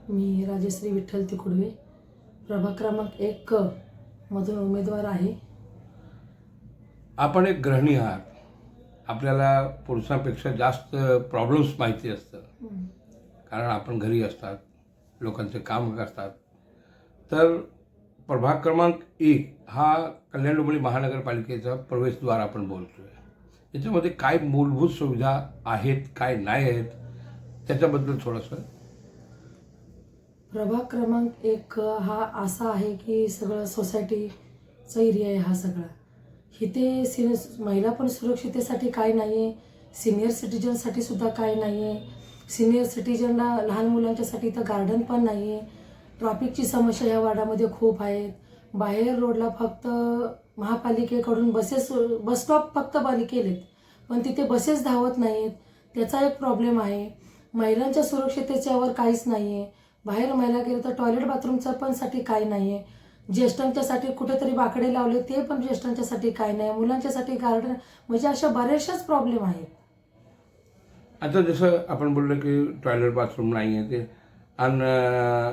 मी राजश्री विठ्ठल तिकुडवे प्रभाग क्रमांक 1 क मधून उमेदवार आहे. आपण एक गृहिणी आहात. आपल्याला पुरुषांपेक्षा जास्त प्रॉब्लेम्स माहिती असतं, कारण आपण घरी असतात, लोकांचे काम करतात. तर प्रभाग क्रमांक 1 हा कल्याण डोंबिवली महानगरपालिकेचा प्रवेशद्वार आपण बोलतोय. याच्यामध्ये काय मूलभूत सुविधा आहेत, काय नाही आहेत, त्याच्याबद्दल थोडंसं. प्रभाग क्रमांक 1 क हा असा आहे की सगळं सोसायटीचा एरिया आहे. हा सगळा इथे महिला पण सुरक्षितेसाठी काय नाही आहे, सिनियर सिटीजनसाठी सुद्धा काय नाही आहे. सिनियर सिटीजनला लहान मुलांच्यासाठी इथं गार्डन पण नाही आहे. ट्रॅफिकची समस्या या वार्डामध्ये खूप आहेत. बाहेर रोडला फक्त महापालिकेकडून बस स्टॉप फक्त बंद केलेत, पण तिथे बसेस धावत नाहीत. त्याचा एक प्रॉब्लेम आहे. महिलांच्या सुरक्षितेच्यावर काहीच नाही आहे. बाहेर महिला गेलं तर टॉयलेट बाथरूमचं पण साठी काही नाही आहे. ज्येष्ठांच्यासाठी कुठेतरी बाकडे लावले, ते पण ज्येष्ठांच्यासाठी काही नाही. मुलांच्यासाठी गार्डन, म्हणजे अशा बऱ्याचशाच प्रॉब्लेम आहेत. आता जसं आपण बोललो की टॉयलेट बाथरूम नाही आहे ते, आणि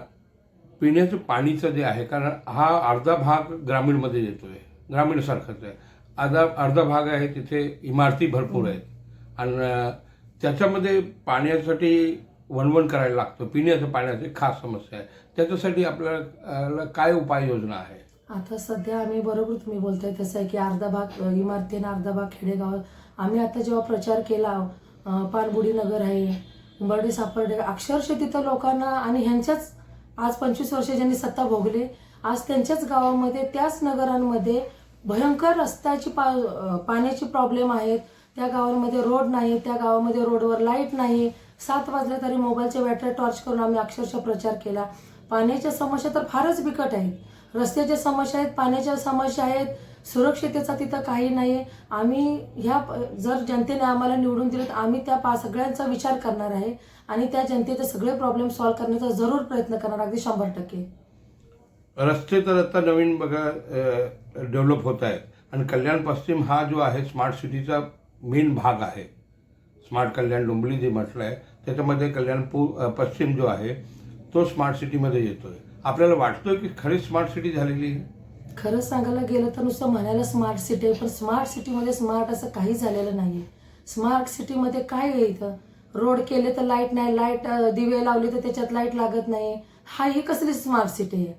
पिण्याचं पाणीचं जे आहे, कारण हा अर्धा भाग ग्रामीणमध्ये येतोय, ग्रामीणसारखंच आहे. अर्धा भाग आहे तिथे इमारती भरपूर आहेत, आणि त्याच्यामध्ये पाण्यासाठी वणवण करायला लागतं. पिण्याचं पाण्याची खास समस्या आहे. त्याच्यासाठी आपल्याला काय उपाययोजना आहे? आता सध्या आम्ही, बरोबर तुम्ही बोलताय तसं आहे की अर्धा भाग इमारती आणि अर्धा भाग खेडेगाव. आम्ही आता जेव्हा प्रचार केला, पानबुडी नगर आहे, उंबर्डे सापडे, अक्षरशः तिथं लोकांना, आणि ह्यांच्याच आज 25 वर्ष ज्यांनी सत्ता भोगले, आज त्यांच्याच गावामध्ये, त्याच नगरांमध्ये भयंकर रस्त्याची पाण्याची प्रॉब्लेम आहेत. त्या गावांमध्ये रोड नाही, त्या गावामध्ये रोडवर लाईट नाही. 7 वाजले तरी मोबाईलचे बॅटरी टॉर्च करून आम्ही अक्षरशः प्रचार केला. पाण्याच्या समस्या तर फारच बिकट आहेत. रस्त्याच्या समस्या आहेत, पाण्याच्या समस्या आहेत, सुरक्षितेचा तिथं काही नाही. आम्ही जर जनतेने आम्हाला निवडून दिलं तर आम्ही त्या सगळ्यांचा विचार करणार आहे, आणि त्या जनतेचे सगळे प्रॉब्लेम सॉल्व्ह करण्याचा जरूर प्रयत्न करणार, अगदी 100%. रस्ते तर आता नवीन बघा डेव्हलप होत आहेत, आणि कल्याण पश्चिम हा जो आहे स्मार्ट सिटीचा मेन भाग आहे. स्मार्ट कल्याण डोंबिवली जे म्हटलं आहे त्याच्यामध्ये कल्याण पश्चिम जो आहे तो स्मार्ट सिटीमध्ये येतोय. आपल्याला वाटतोय की खरी स्मार्ट सिटी झालेली आहे? खरं सांगायला गेलं तर नुसतं म्हणायला स्मार्ट सिटी आहे, पण स्मार्ट सिटीमध्ये स्मार्ट असं काही झालेलं नाही आहे. स्मार्ट सिटीमध्ये काय आहे, इथं रोड केले तर लाईट नाही, लाईट दिवे लावले तर त्याच्यात लाईट लागत नाही. ही कसली स्मार्ट सिटी आहे?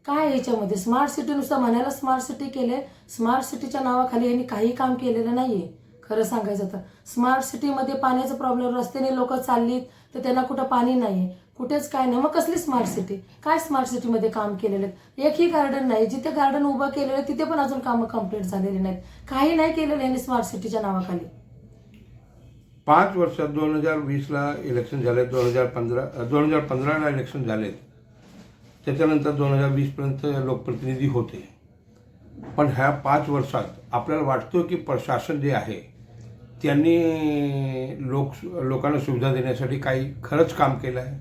काय याच्यामध्ये स्मार्ट सिटी? नुसतं म्हणायला स्मार्ट सिटी केले, स्मार्ट सिटीच्या नावाखाली यांनी काही काम केलेलं नाही आहे. खरं सांगायचं तर स्मार्ट सिटीमध्ये पाण्याचा प्रॉब्लेम, रस्त्याने लोक चाललीत तर त्यांना कुठं पाणी नाही, कुठेच काय नाही. मग कसली स्मार्ट सिटी? काय स्मार्ट सिटीमध्ये काम केलेलं आहे? एकही गार्डन नाही. जिथे गार्डन उभं केलेलं आहे तिथे पण अजून कामं कंप्लीट झालेली नाहीत. काही नाही केलेलं यांनी स्मार्ट सिटीच्या नावाखाली. 5 वर्षात 2020ला इलेक्शन झाले, 2015ला इलेक्शन झालेत, त्याच्यानंतर 2020पर्यंत लोकप्रतिनिधी होते. पण ह्या 5 वर्षात आपल्याला वाटतं की प्रशासन जे आहे त्यांनी लोकांना सुविधा देण्यासाठी काही खरंच काम केलं आहे?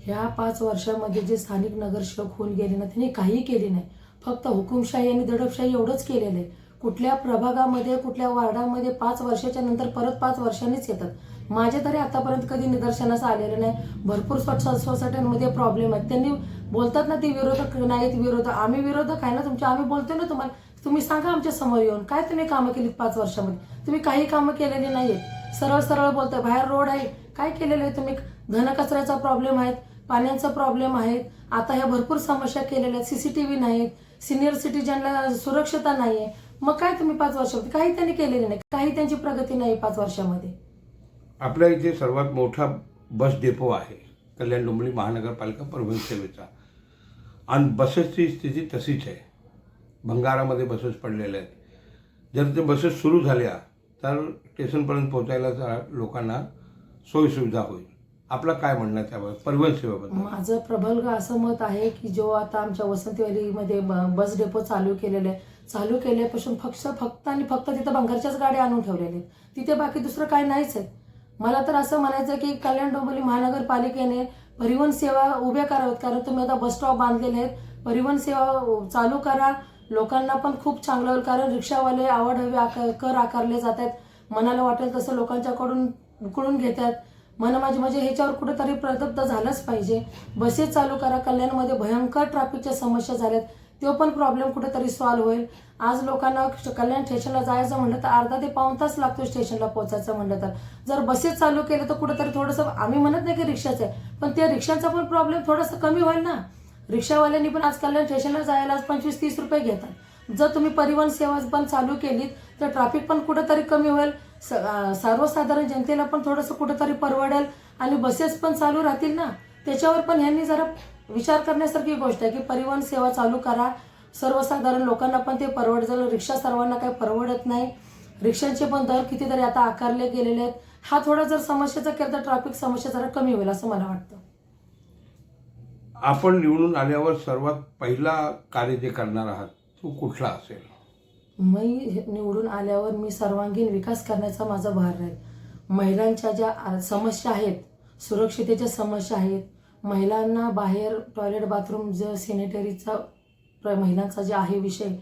ह्या 5 वर्षामध्ये जे स्थानिक नगरसेवक होऊन गेले ना, त्यांनी काही केले नाही. फक्त हुकुमशाही आणि दडपशाही एवढंच केलेलं आहे. कुठल्या प्रभागामध्ये, कुठल्या वार्डामध्ये 5 वर्षाच्या नंतर परत 5 वर्षांनीच येतात. माझ्या तरी आतापर्यंत कधी निदर्शनास आलेलं नाही. भरपूर सोसायट्यांमध्ये प्रॉब्लेम आहेत. त्यांनी बोलतात ना, ते विरोधक नाहीत, आम्ही विरोधक आहे ना तुमचे, आम्ही बोलतोय ना तुम्हाला. तुम्ही सांगा आमच्या समोर येऊन, काय तुम्ही कामं केलीत 5 वर्षामध्ये? तुम्ही काही कामं केलेली नाहीत. सरळ सरळ बोलताय. बाहेर रोड आहे, काय केलेलं आहे तुम्ही? घनकचऱ्याचा प्रॉब्लेम आहे, पाण्याचा प्रॉब्लेम आहे. आता ह्या भरपूर समस्या केलेल्या आहेत. CCTV नाहीत, सिनियर सिटीजनला सुरक्षता नाही आहे. मग काय तुम्ही 5 वर्षामध्ये काही त्यांनी केलेले नाही, काही त्यांची प्रगती नाही 5 वर्षामध्ये. आपल्या इथे सर्वात मोठा बस डेपो आहे कल्याण डोंबिवली महानगरपालिका परिवहन सेवेचा, आणि बसेसची स्थिती तशीच आहे. भंगारामध्ये बसेस पडलेल्या आहेत. जर ते बसेस सुरू झाल्या तर स्टेशनपर्यंत पोहोचायला लोकांना सोयीसुविधा होईल. आपलं काय म्हणणं आहे त्यावर परिवहन सेवेबद्दल? माझं प्रबल असं मत आहे की जो आता आमच्या वसंतवाडीमध्ये बस डेपो चालू केलेले आहे, चालू केल्यापासून फक्त आणि फक्त तिथं भंगारच्याच गाड्या आणून ठेवलेल्या आहेत. तिथे बाकी दुसरं काय नाहीच आहे. मला तर असं म्हणायचं की कल्याण डोंबिवली महानगरपालिकेने परिवहन सेवा उभ्या कराव्यात, कारण तुम्ही आता बस स्टॉप बांधलेले आहेत. परिवहन सेवा चालू करा, लोकांना पण खूप चांगलं होईल. कारण रिक्षावाले आवड हवी कर आकारले जात आहेत, मनाला वाटेल तसं लोकांच्याकडून उकळून घेतात. म्हणजे ह्याच्यावर कुठेतरी प्रदत्त झालंच पाहिजे. बसेस चालू करा. कल्याणमध्ये भयंकर ट्रॅफिकच्या समस्या झाल्यात, तो पण प्रॉब्लेम कुठेतरी सॉल्व्ह होईल. आज लोकांना कल्याण स्टेशनला जायचं म्हटलं तर अर्धा ते पाऊण तास लागतो स्टेशनला पोहोचायचं म्हटलं तर. जर बसेस चालू केले तर कुठेतरी थोडंसं, आम्ही म्हणत नाही की रिक्षाचं आहे, पण त्या रिक्षांचा पण प्रॉब्लेम थोडासा कमी होईल ना. रिक्षावाल्यांनी पण आज कल्याण स्टेशनला जायला 25-30 रुपये घेतात. जर तुम्ही परिवहन सेवा पण चालू केलीत तर ट्रॅफिक पण कुठेतरी कमी होईल. सर्वसाधारण जनतेला पण थोडंसं कुठेतरी परवडेल आणि बसेस पण चालू राहतील ना. त्याच्यावर पण ह्यांनी जरा विचार करण्यासारखी गोष्ट आहे की परिवहन सेवा चालू करा. सर्वसाधारण लोकांना पण ते परवडेल. रिक्षा सर्वांना काही परवडत नाही. रिक्षांचे पण दर कितीतरी आता आकारले गेलेले आहेत. हा थोडा जर समस्येचा केला तर ट्रॅफिक समस्या जरा कमी होईल असं मला वाटतं. आपण निवडून आल्यावर सर्वात पहिला कार्य जे करणार आहात तो कुठला असेल? मी निवडून आल्यावर मी सर्वांगीण विकास करण्याचा माझा भार राहील. महिलांच्या ज्या समस्या आहेत, सुरक्षितेच्या समस्या आहेत, महिलांना बाहेर टॉयलेट बाथरूम जे सॅनिटरीचा महिलांचा जे आहे विषय,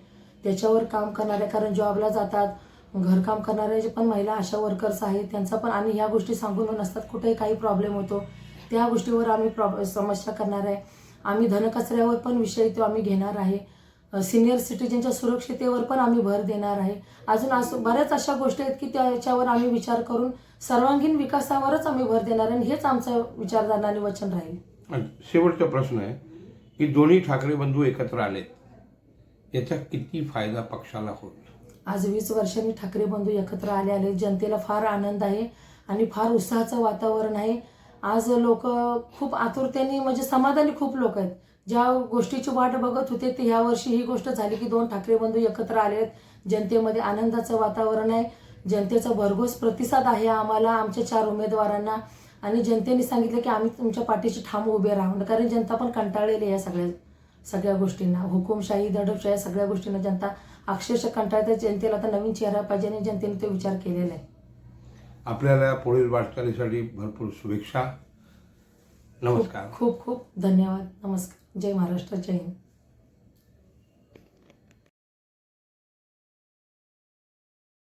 त्याच्यावर काम करणारे, कारण जॉबला जातात, घरकाम करणारे जे पण महिला आशा वर्कर्स आहेत त्यांचा पण, आणि ह्या गोष्टी सांगून नसतात, कुठेही काही प्रॉब्लेम होतो त्या गोष्टीवर आम्ही समस्या करणार आहे. आम्ही धनकचऱ्यावर पण विषय तो आम्ही घेणार आहे. सिनियर सिटीजनच्या सुरक्षितेवर पण आम्ही भर देणार आहे. अजून बऱ्याच अशा गोष्टी आहेत की त्याच्यावर आम्ही विचार करून सर्वांगीण विकासावरच आम्ही भर देणार आहे. हेच आमचं विचारधारा आणि वचन राहील. शेवटचा प्रश्न आहे की दोन्ही ठाकरे बंधू एकत्र आलेत, याचा किती फायदा पक्षाला होईल? आज 20 वर्षांनी ठाकरे बंधू एकत्र आले. जनतेला फार आनंद आहे आणि फार उत्साहाचं वातावरण आहे. आज लोक खूप आतुरतेने, म्हणजे समाधानी खूप लोक आहेत. ज्या गोष्टीची वाट बघत होते ते ह्या वर्षी ही गोष्ट झाली की 2 ठाकरे बंधू एकत्र आले आहेत. जनतेमध्ये आनंदाचं वातावरण आहे. जनतेचा भरघोस प्रतिसाद आहे आम्हाला, आमच्या 4 उमेदवारांना. आणि जनतेने सांगितलं की आम्ही तुमच्या पाठीशी ठाम उभे राहू, कारण जनता पण कंटाळलेली आहे सगळ्या गोष्टींना. हुकुमशाही, दडपशाही सगळ्या गोष्टींना जनता अक्षरशः कंटाळते. जनतेला आता नवीन चेहरा पाहिजे आणि जनतेने तो विचार केलेला आहे. आपल्याला पुढील वाटचालीसाठी भरपूर शुभेच्छा. नमस्कार. खूप खूप धन्यवाद. नमस्कार. जय महाराष्ट्र. जय हिंद.